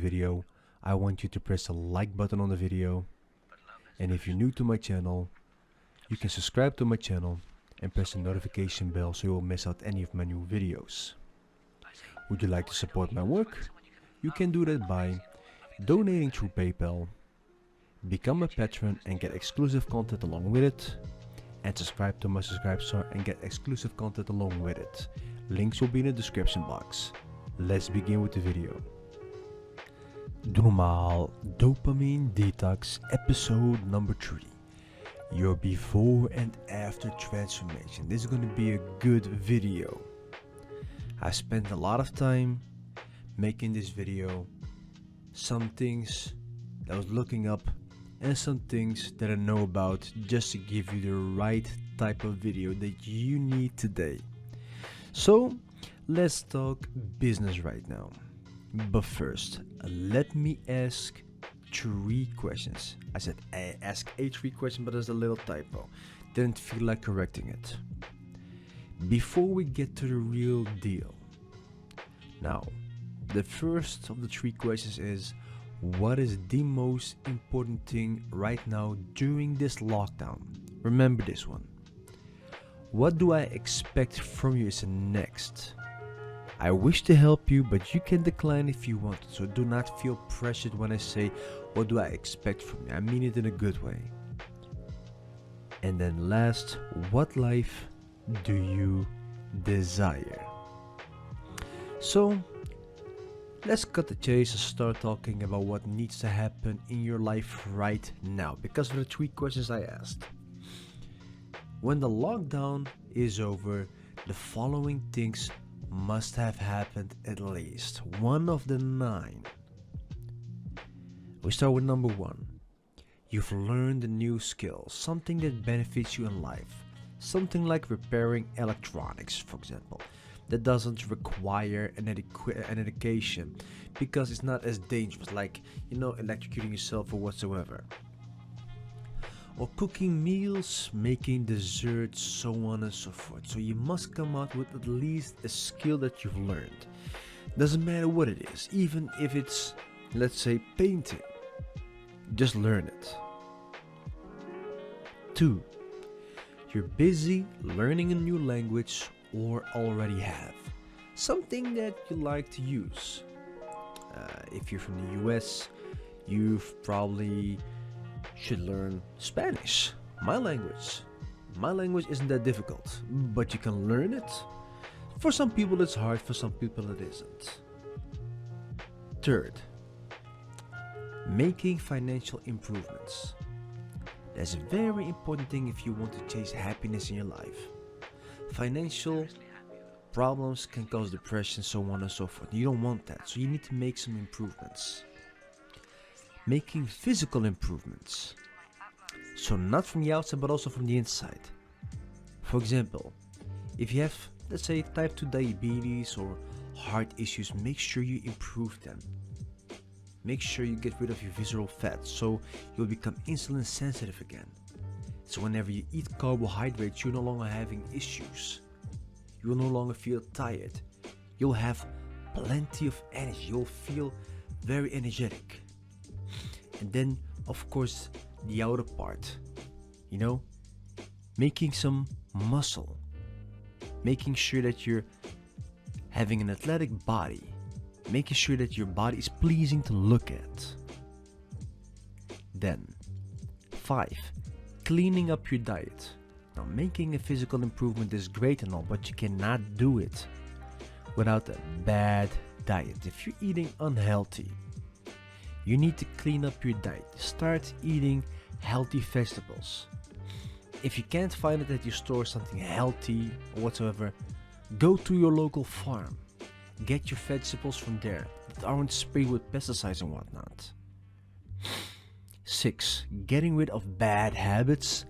video, I want you to press the like button on the video. And if you're new to my channel, you can subscribe to my channel and press the notification bell so you won't miss out any of my new videos. Would you like to support my work? You can do that by donating through PayPal, become a patron and get exclusive content along with it, and subscribe to my subscribe star and get exclusive content along with it. Links will be in the description box. Let's begin with the video. Doe normaal Dopamine Detox episode number 3. Your before and after transformation. This is going to be a good video. I spent a lot of time making this video. Some things that I was looking up and some things that I know about, just to give you the right type of video that you need today. So let's talk business right now. But first, let me ask 3 questions. I said ask a 3 question, but there's a little typo. Didn't feel like correcting it. Before we get to the real deal. Now, the first of the 3 questions is, what is the most important thing right now during this lockdown? Remember this one. What do I expect from you is the next. I wish to help you, but you can decline if you want, so do not feel pressured when I say, what do I expect from you? I mean it in a good way. And then last, what life do you desire? So, let's cut the chase and start talking about what needs to happen in your life right now, because of the 3 questions I asked. When the lockdown is over, the following things must have happened, at least one of the 9. We start with number 1. You've learned a new skill, something that benefits you in life. Something like repairing electronics, for example, that doesn't require an education because it's not as dangerous, like, electrocuting yourself or whatsoever. Or cooking meals, making desserts, so on and so forth. So you must come out with at least a skill that you've learned. Doesn't matter what it is, even if it's, let's say, painting. Just learn it. 2. You're busy learning a new language or already have. Something that you like to use. If you're from the US, you've probably should learn Spanish, my language. My language isn't that difficult, but you can learn it. For some people it's hard, for some people it isn't. 3rd, making financial improvements. That's a very important thing if you want to chase happiness in your life. Financial problems can cause depression, so on and so forth. You don't want that, so you need to make some improvements. Making physical improvements. So not from the outside, but also from the inside. For example, if you have, let's say, type 2 diabetes or heart issues, make sure you improve them. Make sure you get rid of your visceral fat, so you'll become insulin sensitive again. So whenever you eat carbohydrates, you're no longer having issues. You will no longer feel tired. You'll have plenty of energy. You'll feel very energetic. And then, of course, the outer part, making some muscle, making sure that you're having an athletic body, making sure that your body is pleasing to look at. Then, 5, cleaning up your diet. Now, making a physical improvement is great and all, but you cannot do it without a bad diet. If you're eating unhealthy, you need to clean up your diet. Start eating healthy vegetables. If you can't find it at your store, something healthy or whatsoever, go to your local farm. Get your vegetables from there that aren't sprayed with pesticides and whatnot. 6, getting rid of bad habits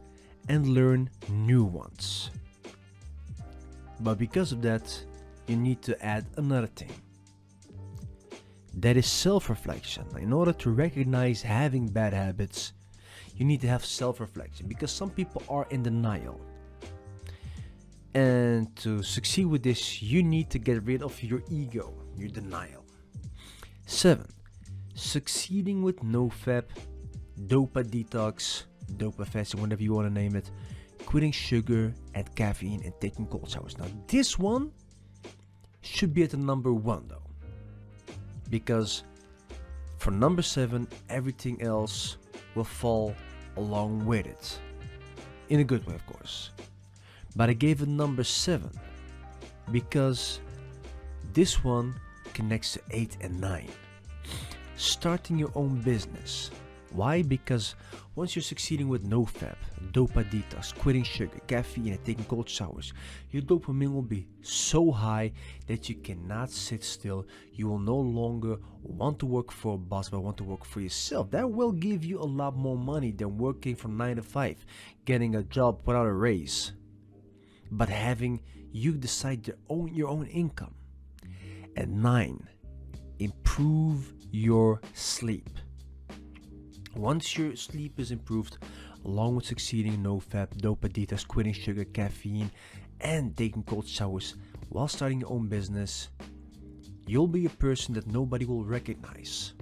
and learn new ones. But because of that, you need to add another thing. That is self-reflection. In order to recognize having bad habits, you need to have self-reflection, because some people are in denial. And to succeed with this, you need to get rid of your ego, your denial. 7, succeeding with NoFap, Dopa Detox, Dopa Fasting, whatever you want to name it, quitting sugar and caffeine and taking cold showers. Now this one should be at the number 1 though, because for number 7 everything else will fall along with it, in a good way of course. But I gave it number 7 because this one connects to 8 and 9. Starting your own business. Why? Because once you're succeeding with NoFap, Dopa Detox, quitting sugar, caffeine and taking cold showers, your dopamine will be so high that you cannot sit still. You will no longer want to work for a boss, but want to work for yourself. That will give you a lot more money than working from 9 to 5, getting a job without a raise, but having you decide your own income. And 9, improve your sleep. Once your sleep is improved, along with succeeding NoFap, Dopa Detox, quitting sugar, caffeine, and taking cold showers while starting your own business, you'll be a person that nobody will recognize.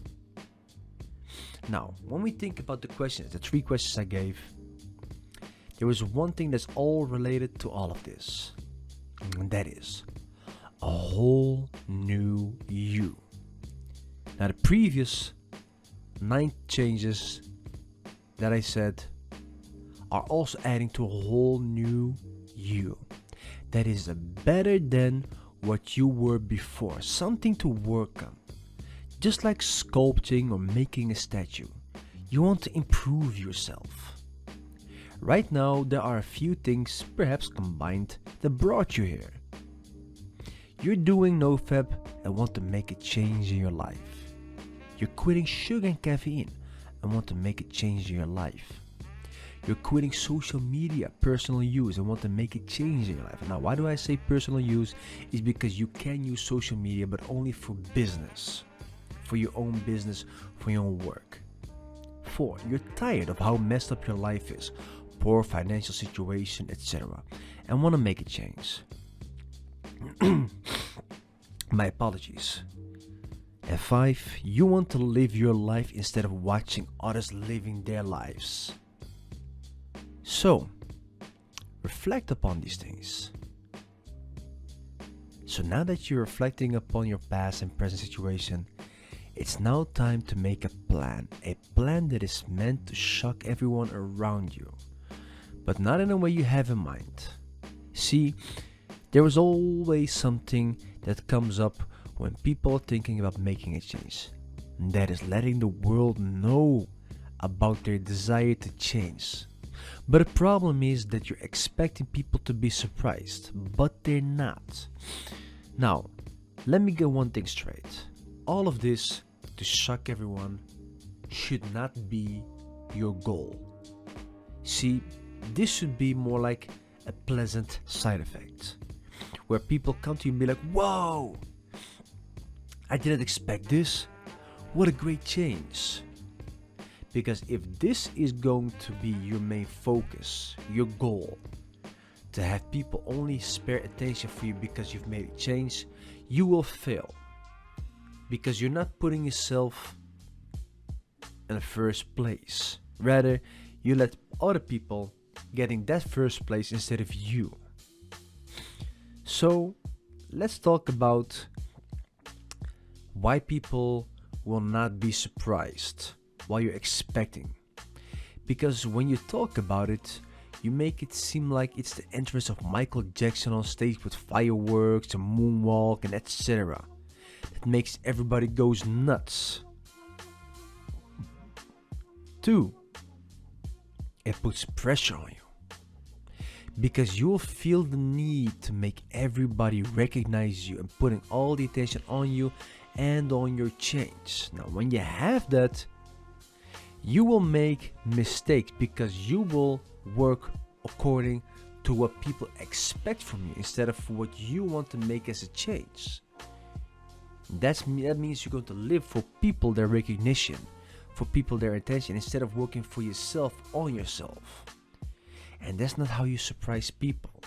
Now, when we think about the questions, the 3 questions I gave, there was one thing that's all related to all of this, and that is a whole new you. Now, the previous 9 changes that I said are also adding to a whole new you that is better than what you were before, something to work on. Just like sculpting or making a statue, you want to improve yourself. Right now, there are a few things perhaps combined that brought you here. You're doing NoFap and want to make a change in your life. You're quitting sugar and caffeine and want to make a change in your life. You're quitting social media, personal use, and want to make a change in your life. Now, why do I say personal use? Is because you can use social media, but only for business, for your own business, for your own work. 4, you're tired of how messed up your life is, poor financial situation, etc., and want to make a change. My apologies. And 5, you want to live your life instead of watching others living their lives. So, reflect upon these things. So now that you're reflecting upon your past and present situation, it's now time to make a plan that is meant to shock everyone around you, but not in a way you have in mind. See, there is always something that comes up when people are thinking about making a change. And that is letting the world know about their desire to change. But the problem is that you're expecting people to be surprised, but they're not. Now, let me get one thing straight. All of this to shock everyone should not be your goal. See, this should be more like a pleasant side effect, where people come to you and be like, "Whoa, I didn't expect this. What a great change." Because if this is going to be your main focus, your goal, to have people only spare attention for you because you've made a change, you will fail. Because you're not putting yourself in the first place. Rather, you let other people get in that first place instead of you. So, let's talk about why people will not be surprised while you're expecting. Because when you talk about it, you make it seem like it's the entrance of Michael Jackson on stage with fireworks and moonwalk and etc. That makes everybody goes nuts. 2, it puts pressure on you. Because you will feel the need to make everybody recognize you and putting all the attention on you and on your change. Now, when you have that, you will make mistakes because you will work according to what people expect from you instead of what you want to make as a change. That means you're going to live for people their recognition, for people their attention, instead of working for yourself on yourself. And that's not how you surprise people.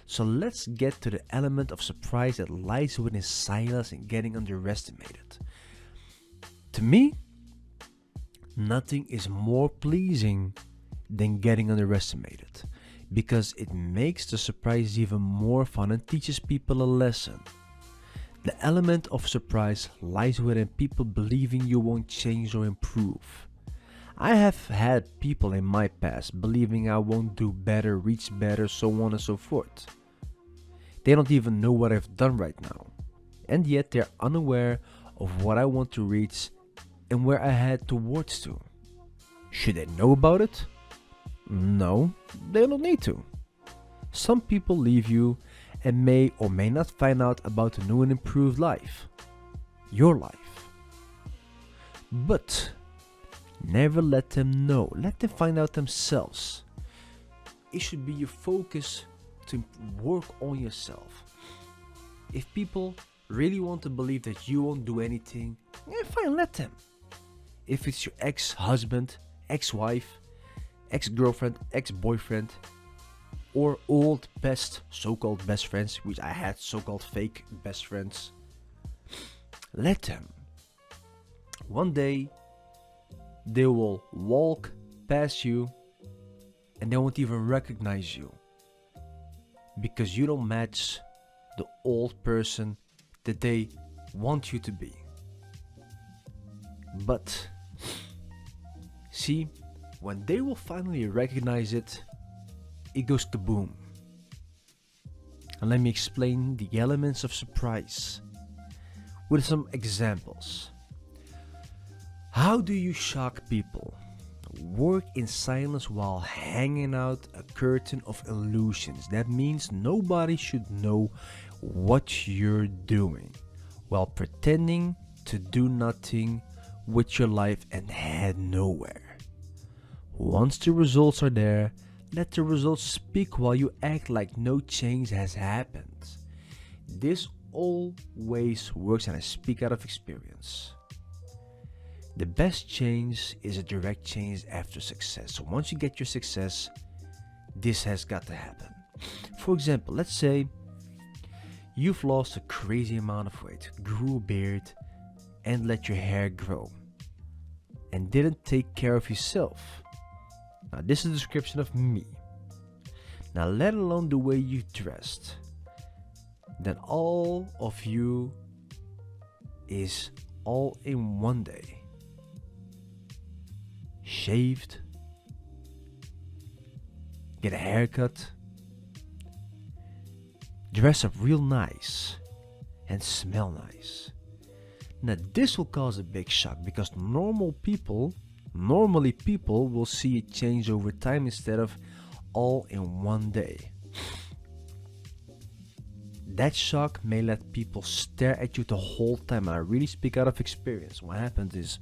So let's get to the element of surprise that lies within silence and getting underestimated. To me, Nothing is more pleasing than getting underestimated, because it makes the surprise even more fun and teaches people a lesson. The element of surprise lies within people believing you won't change or improve. I have had people in my past believing I won't do better, reach better, so on and so forth. They don't even know what I've done right now, and yet they're unaware of what I want to reach and where I head towards to. Should they know about it? No, they don't need to. Some people leave you and may or may not find out about a new and improved life. Your life. But never let them know. Let them find out themselves. It should be your focus to work on yourself. If people really want to believe that you won't do anything, fine, let them. If it's your ex-husband, ex-wife, ex-girlfriend, ex-boyfriend, or old so-called best friends, which I had so-called fake best friends, let them. One day, they will walk past you and they won't even recognize you, because you don't match the old person that they want you to be. But see, when they will finally recognize it, it goes to boom. And let me explain the elements of surprise with some examples. How do you shock people? Work in silence while hanging out a curtain of illusions. That means nobody should know what you're doing, while pretending to do nothing with your life and head nowhere. Once the results are there, let the results speak while you act like no change has happened. This always works, and I speak out of experience. The best change is a direct change after success. So once you get your success, this has got to happen. For example, let's say you've lost a crazy amount of weight, grew a beard, and let your hair grow, and didn't take care of yourself. Now, this is a description of me. Now, let alone the way you dressed, then all of you is all in one day. Shaved, get a haircut, dress up real nice, and smell nice. Now, this will cause a big shock, because normally people will see it change over time instead of all in one day. That shock may let people stare at you the whole time, and I really speak out of experience. What happens is,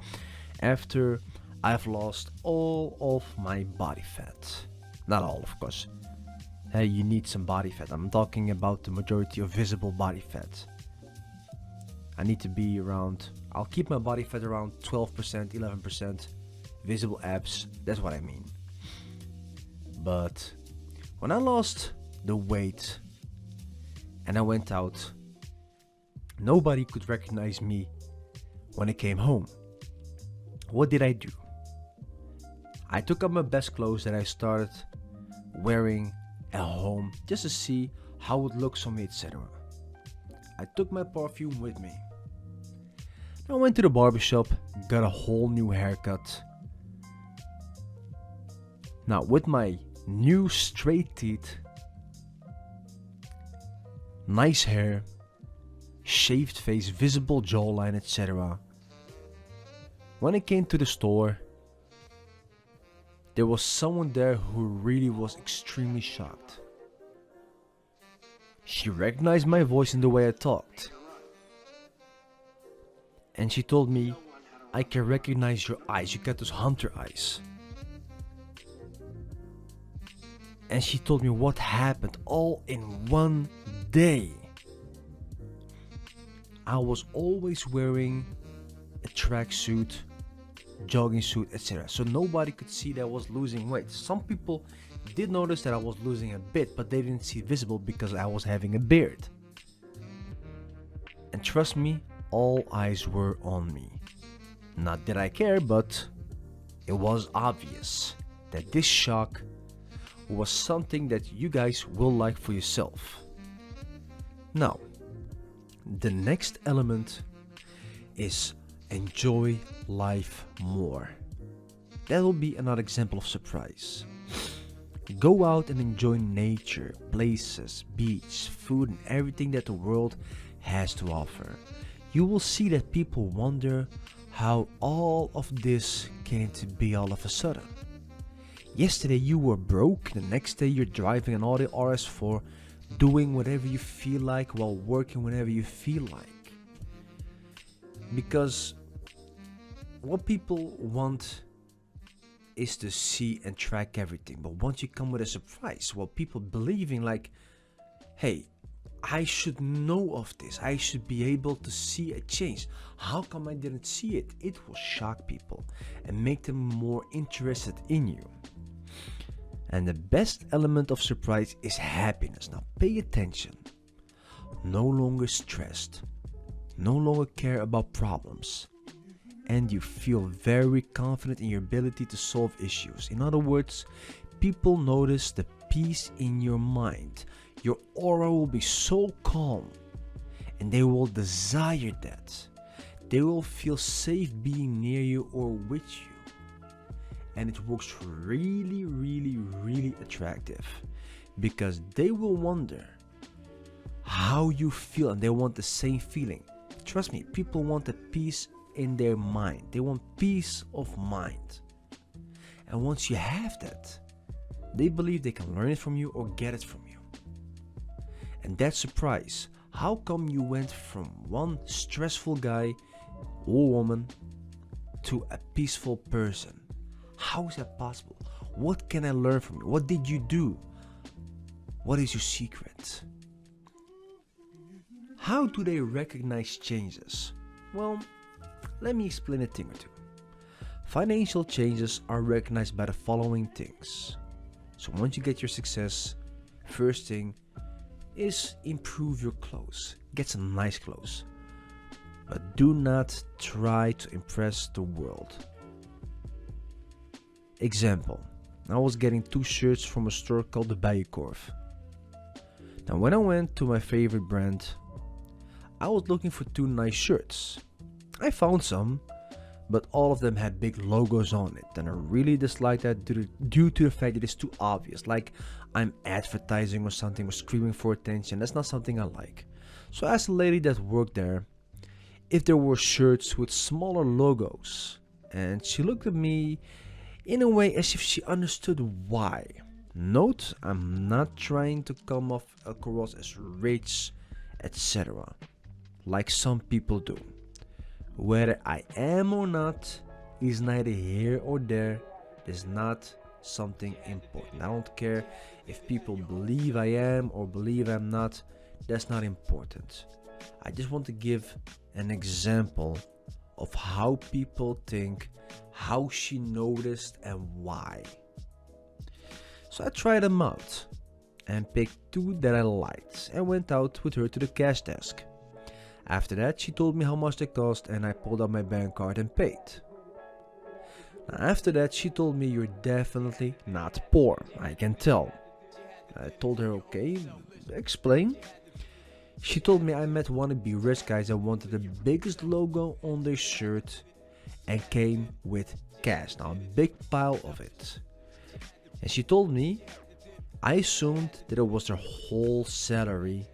after I've lost all of my body fat, not all of course, hey, you need some body fat, I'm talking about the majority of visible body fat. I need to be around, I'll keep my body fat around 12%, 11%, visible abs, that's what I mean. But when I lost the weight and I went out, nobody could recognize me when I came home. What did I do? I took up my best clothes that I started wearing at home just to see how it looks on me, etc. I took my perfume with me. I went to the barbershop, got a whole new haircut. Now, with my new straight teeth, nice hair, shaved face, visible jawline, etc. When I came to the store, there was someone there who really was extremely shocked. She recognized my voice and the way I talked. And she told me, I can recognize your eyes, you got those hunter eyes. And she told me what happened all in one day. I was always wearing a tracksuit, jogging suit, etc. So nobody could see that I was losing weight. Some people did notice that I was losing a bit, but they didn't see it visible because I was having a beard. And trust me, all eyes were on me. Not that I care, but it was obvious that this shock was something that you guys will like for yourself. Now, the next element is enjoy life more. That will be another example of surprise. Go out and enjoy nature, places, beach, food, and everything that the world has to offer. You will see that people wonder how all of this came to be all of a sudden. Yesterday you were broke, the next day you're driving an Audi RS4, doing whatever you feel like while working whenever you feel like. Because what people want is to see and track everything, but once you come with a surprise, well, people believing like, hey, I should know of this, I should be able to see a change. How come I didn't see it? It will shock people and make them more interested in you. And the best element of surprise is happiness. Now pay attention. No longer stressed, no longer care about problems, and you feel very confident in your ability to solve issues. In other words, people notice the peace in your mind. Your aura will be so calm, and they will desire that. They will feel safe being near you or with you. And it works really, really, really attractive, because they will wonder how you feel and they want the same feeling. Trust me, people want a peace in their mind. They want peace of mind. And once you have that, they believe they can learn it from you or get it from you. And that surprise, how come you went from one stressful guy or woman to a peaceful person? How is that possible? What can I learn from you? What did you do? What is your secret? How do they recognize changes? Well, let me explain a thing or two. Financial changes are recognized by the following things. So once you get your success, first thing is improve your clothes. Get some nice clothes. But do not try to impress the world. Example, I was getting 2 shirts from a store called the Bijenkorf. Now when I went to my favorite brand, I was looking for 2 nice shirts. I found some, but all of them had big logos on it, and I really dislike that due to the fact that it's too obvious, like I'm advertising or something or screaming for attention. That's not something I like. So I asked the lady that worked there if there were shirts with smaller logos, and she looked at me in a way as if she understood why. Note, I'm not trying to come off across as rich, etc., like some people do. Whether I am or not is neither here or there. It's not something important. I don't care if people believe I am or believe I'm not. That's not important. I just want to give an example of how people think, how she noticed, and why. So I tried them out and picked 2 that I liked and went out with her to the cash desk. After that, she told me how much they cost, and I pulled out my bank card and paid. After that, she told me, you're definitely not poor, I can tell. I told her, okay, explain. She told me I met wannabe rich guys that wanted the biggest logo on their shirt and came with cash, now a big pile of it. And she told me, I assumed that it was their whole salary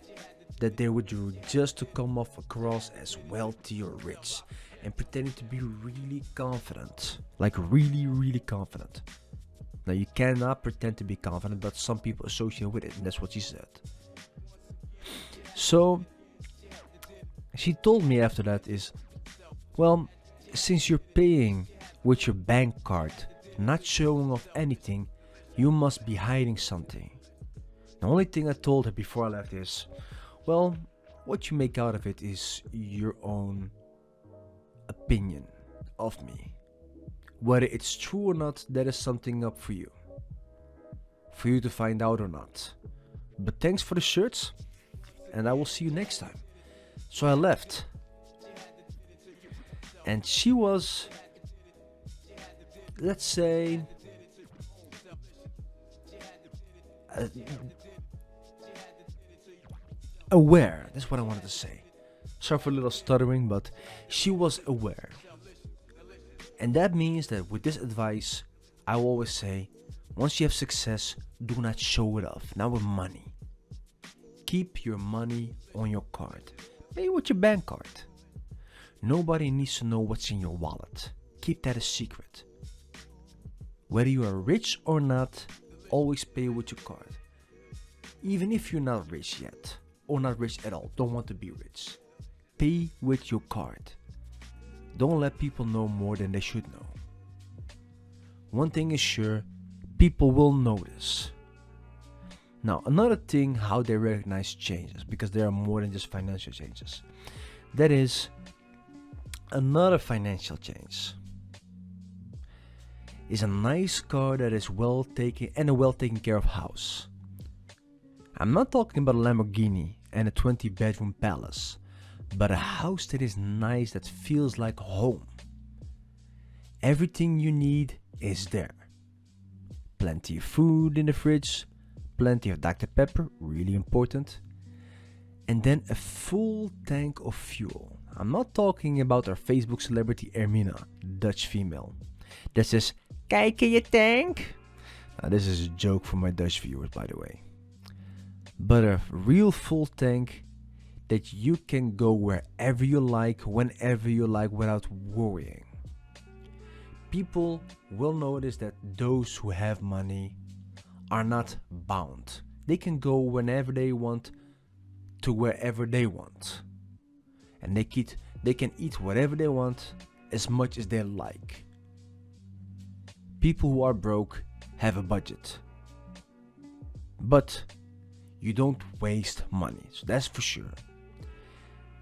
that they would do just to come off across as wealthy or rich, and pretending to be really confident, like really, really confident. Now you cannot pretend to be confident, but some people associate with it, and that's what she said. So she told me after that is, well, since you're paying with your bank card, not showing off anything, you must be hiding something. The only thing I told her before I left is, well, what you make out of it is your own opinion of me. Whether it's true or not, that is something up for you to find out or not. But thanks for the shirts, and I will see you next time. So I left, and she was let's say, uh, aware. That's what I wanted to say. Sorry for a little stuttering, but she was aware. And that means that with this advice, I will always say, once you have success, do not show it off. Not with money. Keep your money on your card. Maybe with your bank card. Nobody needs to know what's in your wallet. Keep that a secret. Whether you are rich or not, always pay with your card. Even if you're not rich yet, or not rich at all, don't want to be rich. Pay with your card. Don't let people know more than they should know. One thing is sure, people will notice. Now, another thing, how they recognize changes, because there are more than just financial changes. That is, another financial change is a nice car that is well taken and a well taken care of house. I'm not talking about a Lamborghini and a 20-bedroom palace, but a house that is nice, that feels like home. Everything you need is there. Plenty of food in the fridge, plenty of Dr. Pepper, really important, and then a full tank of fuel. I'm not talking about our Facebook celebrity Ermina, Dutch female, that says, "Kijk in je tank." Now, this is a joke for my Dutch viewers, by the way. But a real full tank that you can go wherever you like, whenever you like, without worrying. People will notice that those who have money are not bound. They can go whenever they want to wherever they want. And they can eat whatever they want as much as they like. People who are broke have a budget. But you don't waste money, so that's for sure.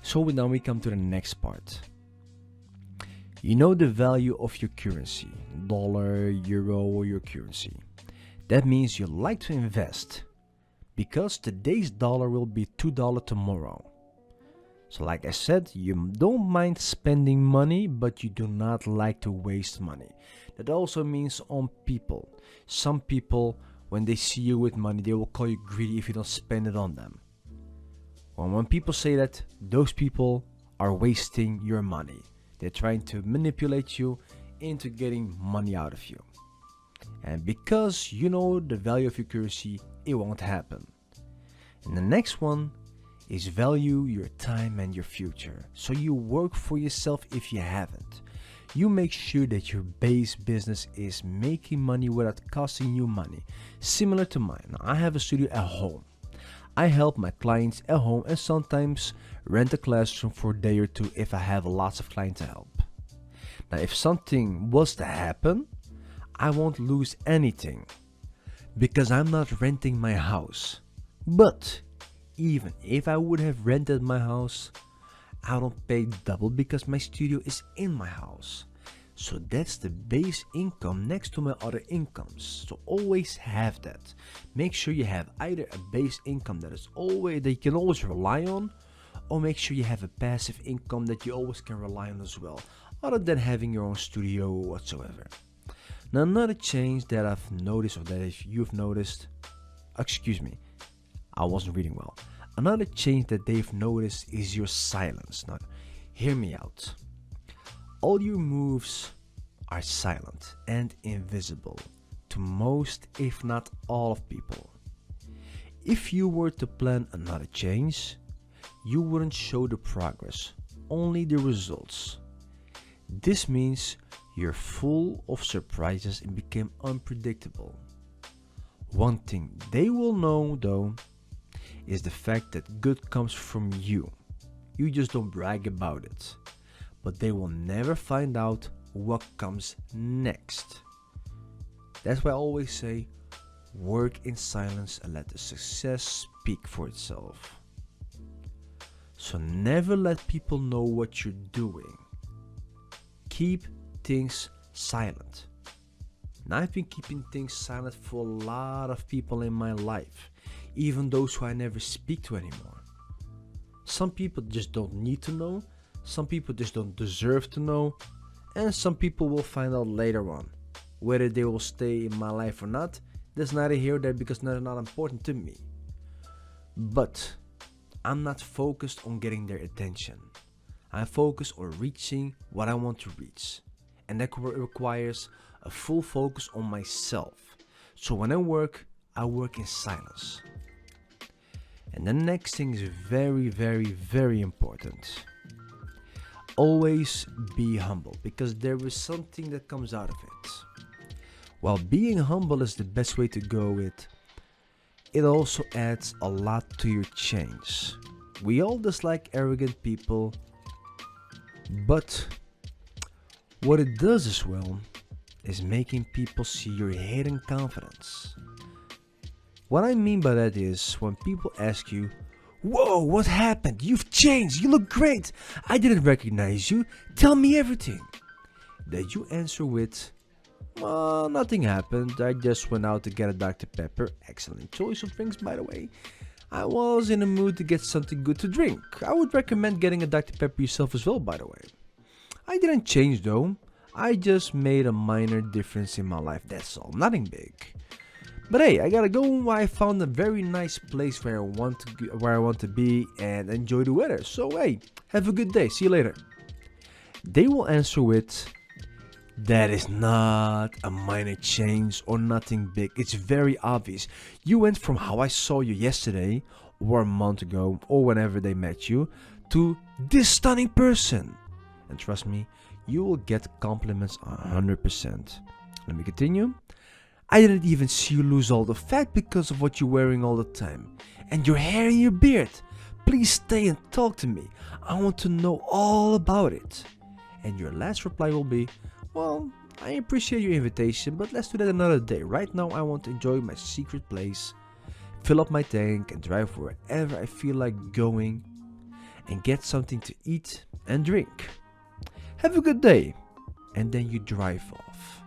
So now we come to the next part. You know the value of your currency, dollar, euro, or your currency. That means you like to invest because today's dollar will be $2 tomorrow. So like I said, you don't mind spending money, but you do not like to waste money. That also means on people. Some people, when they see you with money, they will call you greedy if you don't spend it on them. Well, when people say that, those people are wasting your money. They're trying to manipulate you into getting money out of you. And because you know the value of your currency, it won't happen. And the next one is value your time and your future. So you work for yourself if you haven't. You make sure that your base business is making money without costing you money. Similar to mine. Now, I have a studio at home. I help my clients at home and sometimes rent a classroom for a day or two if I have lots of clients to help. Now, if something was to happen, I won't lose anything because I'm not renting my house. But even if I would have rented my house, I don't pay double because my studio is in my house. So that's the base income next to my other incomes. So always have that. Make sure you have either a base income that you can always rely on, or make sure you have a passive income that you always can rely on as well, other than having your own studio or whatsoever. Now, another change that I've noticed, or that if you've noticed, I wasn't reading well. Another change that they've noticed is your silence. Now, hear me out. All your moves are silent and invisible to most, if not all, of people. If you were to plan another change, you wouldn't show the progress, only the results. This means you're full of surprises and became unpredictable. One thing they will know, though, is the fact that good comes from you. You just don't brag about it. But they will never find out what comes next. That's why I always say, work in silence and let the success speak for itself. So never let people know what you're doing. Keep things silent. And I've been keeping things silent for a lot of people in my life, even those who I never speak to anymore. Some people just don't need to know. Some people just don't deserve to know, and some people will find out later on. Whether they will stay in my life or not, that's neither here or there because they're not important to me. But I'm not focused on getting their attention. I'm focused on reaching what I want to reach. And that requires a full focus on myself. So when I work in silence. And the next thing is very, very, very important. Always be humble, because there is something that comes out of it. While being humble is the best way to go with, it also adds a lot to your change. We all dislike arrogant people, but what it does as well is making people see your hidden confidence. What I mean by that is when people ask you, "Whoa, what happened? You've changed. You look great. I didn't recognize you. Tell me everything." That you answer with, "Well, nothing happened. I just went out to get a Dr. Pepper. Excellent choice of drinks, by the way. I was in the mood to get something good to drink. I would recommend getting a Dr. Pepper yourself as well, by the way. I didn't change though. I just made a minor difference in my life. That's all. Nothing big. But hey, I gotta go. I found a very nice place where I want to be and enjoy the weather. So hey, have a good day. See you later." They will answer with, "That is not a minor change or nothing big. It's very obvious. You went from how I saw you yesterday or a month ago or whenever they met you to this stunning person." And trust me, you will get compliments 100%. Let me continue. "I didn't even see you lose all the fat because of what you're wearing all the time. And your hair and your beard. Please stay and talk to me. I want to know all about it." And your last reply will be, "Well, I appreciate your invitation, but let's do that another day. Right now I want to enjoy my secret place, fill up my tank and drive wherever I feel like going and get something to eat and drink. Have a good day." And then you drive off.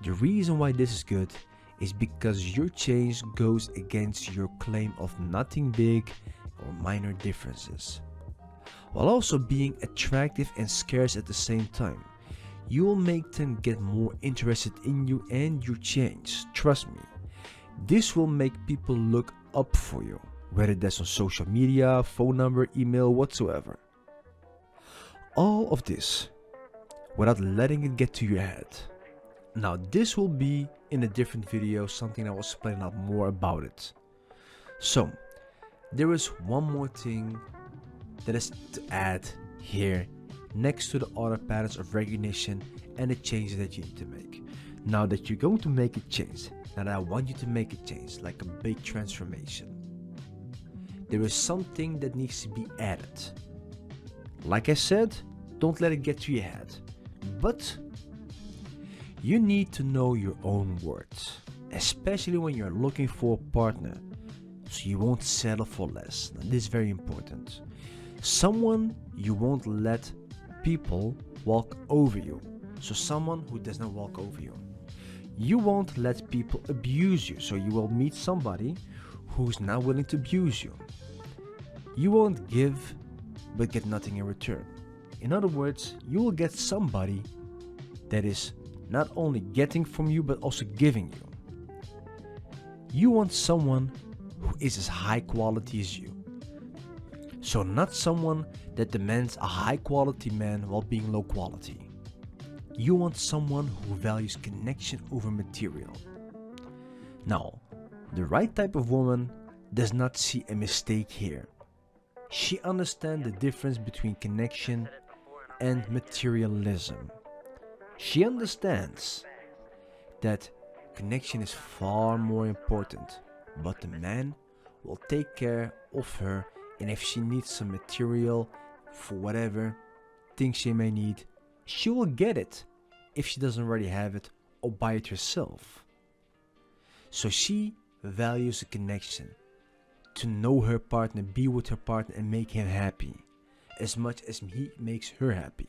The reason why this is good is because your change goes against your claim of nothing big or minor differences, while also being attractive and scarce at the same time. You will make them get more interested in you and your change. Trust me, this will make people look up for you, whether that's on social media, phone number, email, whatsoever. All of this without letting it get to your head. Now this will be in a different video, something I will explain out more about it. So there is one more thing that is to add here next to the other patterns of recognition and the changes that you need to make. Now that you're going to make a change, now that I want you to make a change, like a big transformation, there is something that needs to be added. Like I said, don't let it get to your head, but you need to know your own worth, especially when you're looking for a partner, so you won't settle for less. Now, this is very important. Someone you won't let people walk over you. So someone who does not walk over you. You won't let people abuse you. So you will meet somebody who's not willing to abuse you. You won't give but get nothing in return. In other words, you will get somebody that is not only getting from you but also giving you. You want someone who is as high quality as you. So not someone that demands a high quality man while being low quality. You want someone who values connection over material. Now, the right type of woman does not see a mistake here. She understands the difference between connection and materialism. She understands that connection is far more important, but the man will take care of her, and if she needs some material for whatever things she may need, she will get it if she doesn't already have it or buy it herself. So she values a connection, to know her partner, be with her partner and make him happy as much as he makes her happy.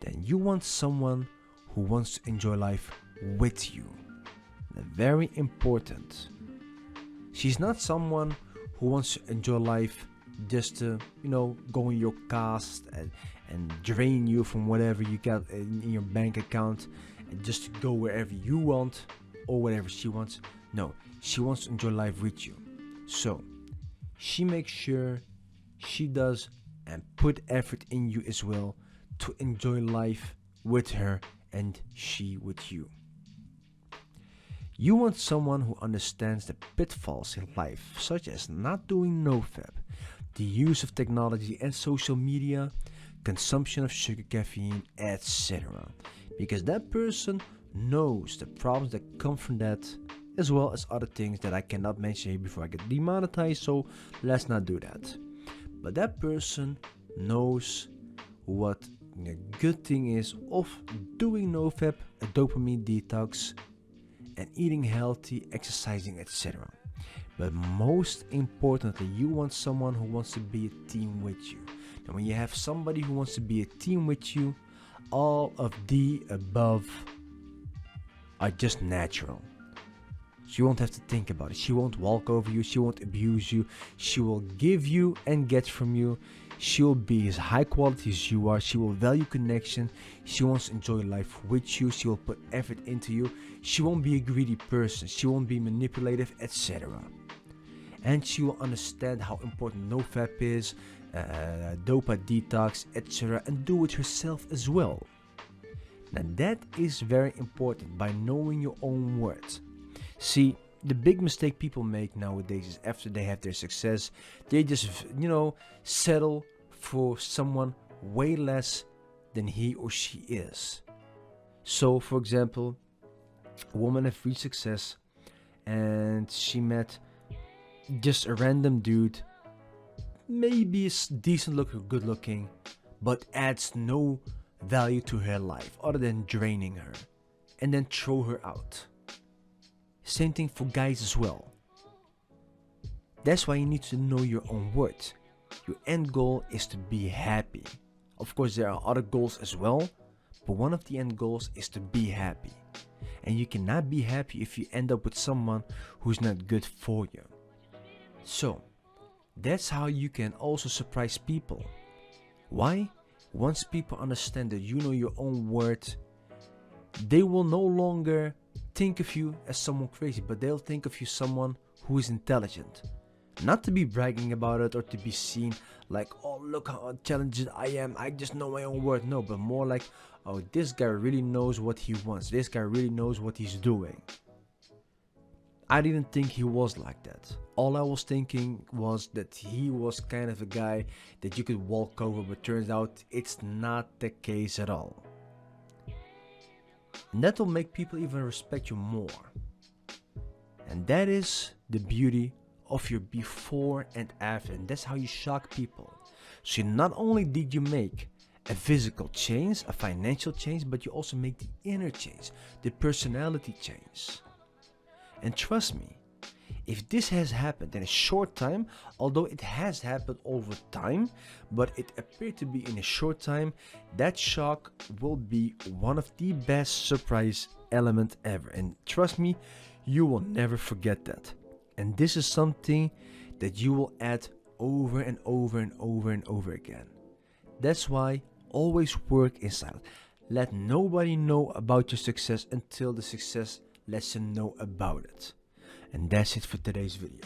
Then you want someone who wants to enjoy life with you. Very important. She's not someone who wants to enjoy life just to, go in your cast and drain you from whatever you got in your bank account and just to go wherever you want or whatever she wants. No, she wants to enjoy life with you. So she makes sure she does and put effort in you as well to enjoy life with her and she with you. You want someone who understands the pitfalls in life, such as not doing nofap, the use of technology and social media, consumption of sugar, caffeine, etc. Because that person knows the problems that come from that, as well as other things that I cannot mention here before I get demonetized, so let's not do that. But that person knows what a good thing is of doing nofap, a dopamine detox, and eating healthy, exercising, etc. But most importantly, you want someone who wants to be a team with you. And when you have somebody who wants to be a team with you, all of the above are just natural. She won't have to think about it. She won't walk over you. She won't abuse you. She will give you and get from you. She will be as high quality as you are. She will value connection. She wants to enjoy life with you. She will put effort into you. She won't be a greedy person. She won't be manipulative, etc. And she will understand how important nofap is, dopa detox, etc. and do it herself as well. Now that is very important, by knowing your own worth. See, the big mistake people make nowadays is after they have their success, they just, settle for someone way less than he or she is. So, for example, a woman has reached success and she met just a random dude, maybe is decent looking, good looking, but adds no value to her life other than draining her, and then throw her out. Same thing for guys as well. That's why you need to know your own worth. Your end goal is to be happy. Of course, there are other goals as well, but one of the end goals is to be happy. And you cannot be happy if you end up with someone who's not good for you. So, that's how you can also surprise people. Why? Once people understand that you know your own worth, they will no longer think of you as someone crazy, but they'll think of you someone who is intelligent. Not to be bragging about it or to be seen like, oh, look how intelligent I am, I just know my own worth. No, but more like, oh, this guy really knows what he wants. This guy really knows what he's doing. I didn't think he was like that. All I was thinking was that he was kind of a guy that you could walk over, but turns out it's not the case at all. And that will make people even respect you more. And that is the beauty of your before and after. And that's how you shock people. So not only did you make a physical change, a financial change, but you also make the inner change, the personality change. And trust me, if this has happened in a short time, although it has happened over time, but it appeared to be in a short time, that shock will be one of the best surprise element ever. And trust me, you will never forget that. And this is something that you will add over and over and over and over again. That's why always work in silence. Let nobody know about your success until the success lets them know about it. And that's it for today's video.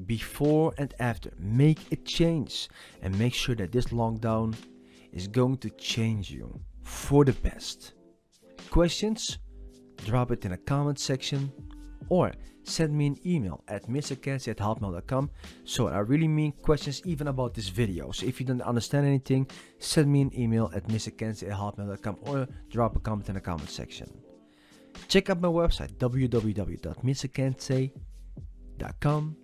Before and after, make a change and make sure that this lockdown is going to change you for the best. Questions? Drop it in the comment section or send me an email at mrcancy@hotmail.com. So I really mean questions even about this video. So if you don't understand anything, send me an email at mrcancy@hotmail.com or drop a comment in the comment section. Check out my website www.mrcancy.com.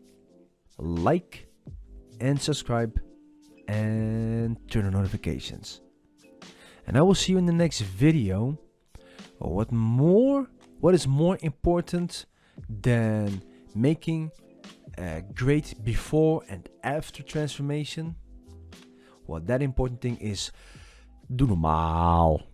Like and subscribe and turn on notifications. And I will see you in the next video. What is more important than making a great before and after transformation? Well, that important thing is doe normaal.